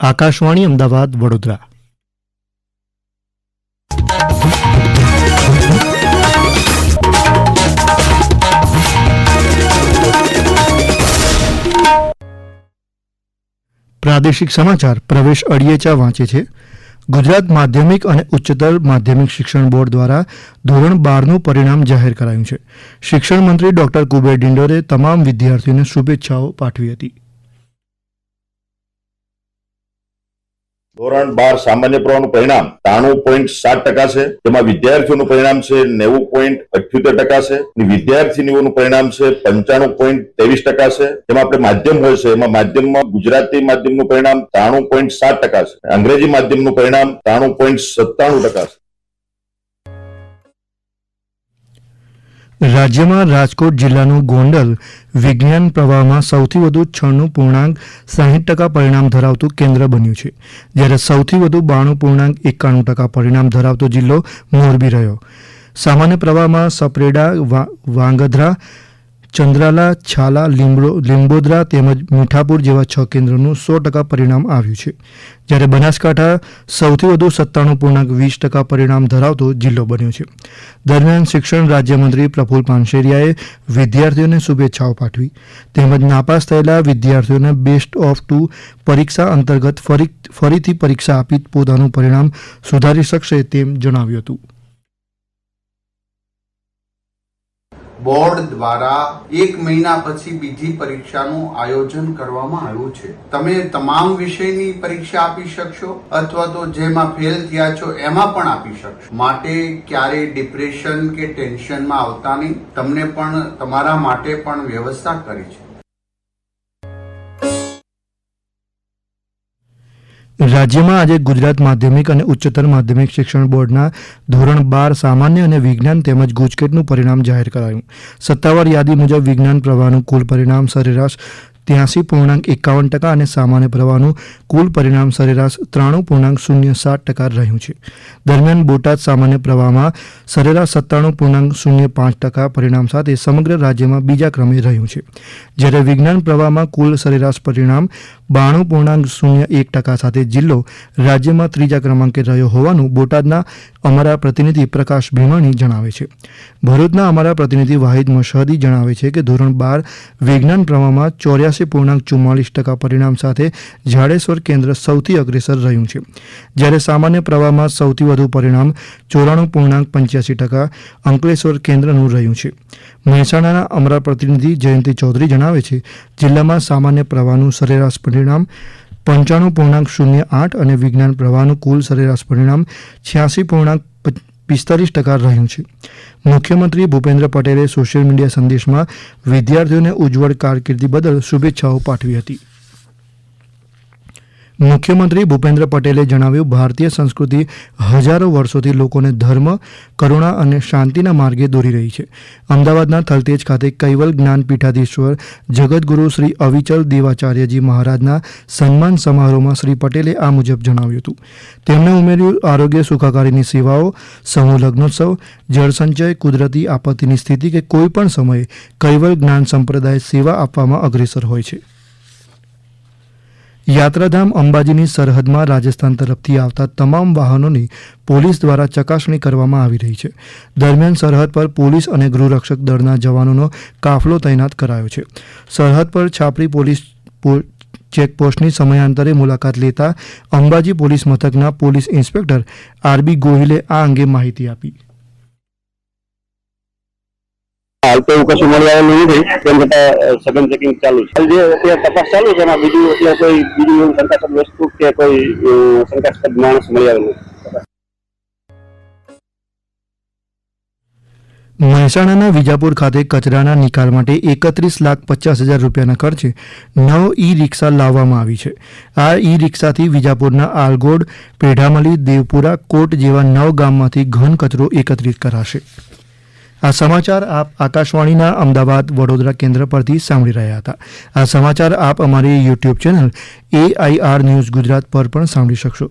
આકાશવાણી અમદાવાદ વડોદરા. પ્રાદેશિક સમાચાર પ્રવેશ અડિયેચા વાંચે છે. ગુજરાત માધ્યમિક અને ઉચ્ચતર માધ્યમિક શિક્ષણ બોર્ડ દ્વારા ધોરણ 12નું પરિણામ જાહેર કરાયું છે. શિક્ષણ મંત્રી ડોક્ટર કુબેર ડિંડોરે તમામ વિદ્યાર્થીઓને શુભેચ્છાઓ પાઠવી હતી. ધોરણ 12 સામાન્ય પ્રવાહનું પરિણામ 93.7% છે. તેમાં વિદ્યાર્થીઓનું પરિણામ છે 90.78% છે. વિદ્યાર્થીનીઓનું પરિણામ છે 95.23% છે. જેમાં આપણે માધ્યમ હોય છે એમાં માધ્યમમાં ગુજરાતી માધ્યમનું પરિણામ 93.7% છે. અંગ્રેજી માધ્યમનું પરિણામ 93.97% છે. રાજ્યમાં રાજકોટ જિલ્લાનું ગોંડલ વિજ્ઞાન પ્રવાહમાં સૌથી વધુ 6.60% પરિણામ ધરાવતું કેન્દ્ર બન્યું છે, જ્યારે સૌથી વધુ 92.91% પરિણામ ધરાવતો જિલ્લો મોરબી રહ્યો. સામાન્ય પ્રવાહમાં સપરેડા, વાંગધ્રા, ચંદ્રાલા, છાલા, લીંબોદરા તેમજ મીઠાપુર જેવા 6 કેન્દ્રોનું 100% પરિણામ આવ્યું છે, જ્યારે બનાસકાંઠા સૌથી વધુ 97.20% પરિણામ ધરાવતો જિલ્લો બન્યો છે. દરમિયાન શિક્ષણ રાજ્યમંત્રી પ્રફુલ પાનસેરિયાએ વિદ્યાર્થીઓને શુભેચ્છાઓ પાઠવી તેમજ નાપાસ થયેલા વિદ્યાર્થીઓને બેસ્ટ ઓફ 2 પરીક્ષા અંતર્ગત ફરીથી પરીક્ષા આપી પોતાનું પરિણામ સુધારી શકશે તેમ જણાવ્યું હતું. બોર્ડ દ્વારા 1 મહિના પછી બીજી પરીક્ષાનું આયોજન કરવામાં આવ્યું છે. તમે તમામ વિષયની પરીક્ષા આપી શકશો અથવા તો જેમાં ફેલ થયા છો એમાં પણ આપી શકશો. માટે ક્યારેય ડિપ્રેશન કે ટેન્શનમાં આવતા નહીં. તમને પણ તમારા માટે પણ વ્યવસ્થા કરી છે. રાજ્યમાં આજે ગુજરાત માધ્યમિક અને ઉચ્ચતર માધ્યમિક શિક્ષણ બોર્ડના ધોરણ 12 સામાન્ય અને વિજ્ઞાન તેમજ ગુજકેટનું પરિણામ જાહેર કરાયું. સત્તાવાર યાદી મુજબ વિજ્ઞાન પ્રવાહનું કુલ પરિણામ સરેરાશ 83.51% અને સામાન્ય પ્રવાહનું કુલ પરિણામ સરેરાશ 93.07% રહ્યું છે. દરમિયાન બોટાદ સામાન્ય પ્રવાહમાં સરેરાશ 97.05% પરિણામ સાથે સમગ્ર રાજ્યમાં બીજા ક્રમે રહ્યું છે, જ્યારે વિજ્ઞાન પ્રવાહમાં કુલ સરેરાશ પરિણામ 92.01% સાથે જિલ્લો રાજ્યમાં ત્રીજા ક્રમાંકે રહ્યો હોવાનું બોટાદના અમારા પ્રતિનિધિ પ્રકાશ ભીમાણી જણાવે છે. ભરૂચના અમારા પ્રતિનિધિ વાહિદ મશહદી જણાવે છે કે ધોરણ 12 વિજ્ઞાન પ્રવાહમાં 84.44% પરિણામ સાથે જાડેશ્વર કેન્દ્ર સૌથી અગ્રેસર રહ્યું છે, જ્યારે સામાન્ય પ્રવાહમાં સૌથી વધુ પરિણામ 94.85% અંકલેશ્વર કેન્દ્રનું રહ્યું છે. મહેસાણાના અમારા પ્રતિનિધિ જયંતિ ચૌધરી જણાવે છે જિલ્લામાં સામાન્ય પ્રવાહનું સરેરાશ પરિણામ 95.08 અને વિજ્ઞાન પ્રવાહનું કુલ સરેરાશ પરિણામ 86.45% રહ્યું છે. મુખ્યમંત્રી ભૂપેન્દ્ર પટેલે સોશિયલ મીડિયા સંદેશમાં વિદ્યાર્થીઓને ઉજ્જવળ કારકિર્દી બદલ શુભેચ્છાઓ પાઠવી હતી. મુખ્યમંત્રી ભૂપેન્દ્ર પટેલે જણાવ્યું, ભારતીય સંસ્કૃતિ હજારો વર્ષોથી લોકોને ધર્મ, કરુણા અને શાંતિના માર્ગે દોરી રહી છે. અમદાવાદના થલતેજ ખાતે કૈવલ જ્ઞાનપીઠાધીશ્વર જગતગુરુ શ્રી અવિચલ દેવાચાર્યજી મહારાજના સન્માન સમારોહમાં શ્રી પટેલે આ મુજબ જણાવ્યું હતું. તેમણે ઉમેર્યું, આરોગ્ય સુખાકારીની સેવાઓ, સમૂહ લગ્નોત્સવ, જળસંચય, કુદરતી આપત્તિની સ્થિતિ કે કોઈપણ સમયે કૈવલ જ્ઞાન સંપ્રદાય સેવા આપવામાં અગ્રેસર હોય છે. યાત્રાધામ અંબાજીની સરહદમાં રાજસ્થાન તરફથી આવતા તમામ વાહનોની પોલીસ દ્વારા ચકાસણી કરવામાં આવી રહી છે. દરમિયાન સરહદ પર પોલીસ અને ગૃહરક્ષક દળના જવાનોનો કાફલો તૈનાત કરાયો છે. સરહદ પર છાપરી પોલીસ ચેકપોસ્ટની સમયાંતરે મુલાકાત લેતા અંબાજી પોલીસ મથકના પોલીસ ઇન્સ્પેક્ટર આરબી ગોહિલે આ અંગે માહિતી આપી. હાલ તો એવું કશું મળી આવેલું નથી, તેમ છતાં સઘન ચેકિંગ ચાલુ છે. જે અત્યારે તપાસ ચાલુ છે એમાં બીજું એટલે કોઈ બીજું શંકાસ્પદ વસ્તુ કે કોઈ શંકાસ્પદ માણસ મળી આવેલું. મહેસાણાના વિજાપુર ખાતે કચરાના નિકાલ માટે 31,50,000 રૂપિયાના ખર્ચે 9 ઈ રિક્ષા લાવવામાં આવી છે. આ ઈ રિક્ષાથી વિજાપુરના આલગોડ, પેઢામલી, દેવપુરા, કોટ જેવા 9 ગામમાંથી ઘન કચરો એકત્રિત કરાશે. આ સમાચાર આપ આકાશવાણીના અમદાવાદ વડોદરા કેન્દ્ર પરથી સાંભળી રહ્યા હતા. આ સમાચાર આપ અમારી YouTube channel AIR news Gujarat પર પણ સાંભળી શકશો.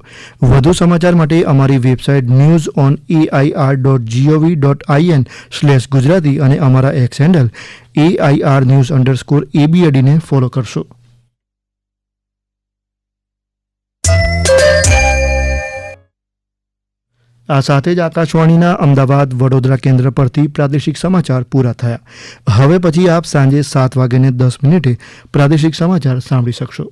વધુ સમાચાર માટે અમારી વેબસાઇટ newsonair.gov.in/ગુજરાતી અને અમારા એક્સ હેન્ડલ AIR_news_ABAD ને ફોલો કરશો. આ સાથે જ આકાશવાણીના અમદાવાદ વડોદરા કેન્દ્ર પરથી પ્રાદેશિક સમાચાર પૂરા થયા. હવે પછી આપ સાંજે 7:10 પ્રાદેશિક સમાચાર સાંભળી શકશો.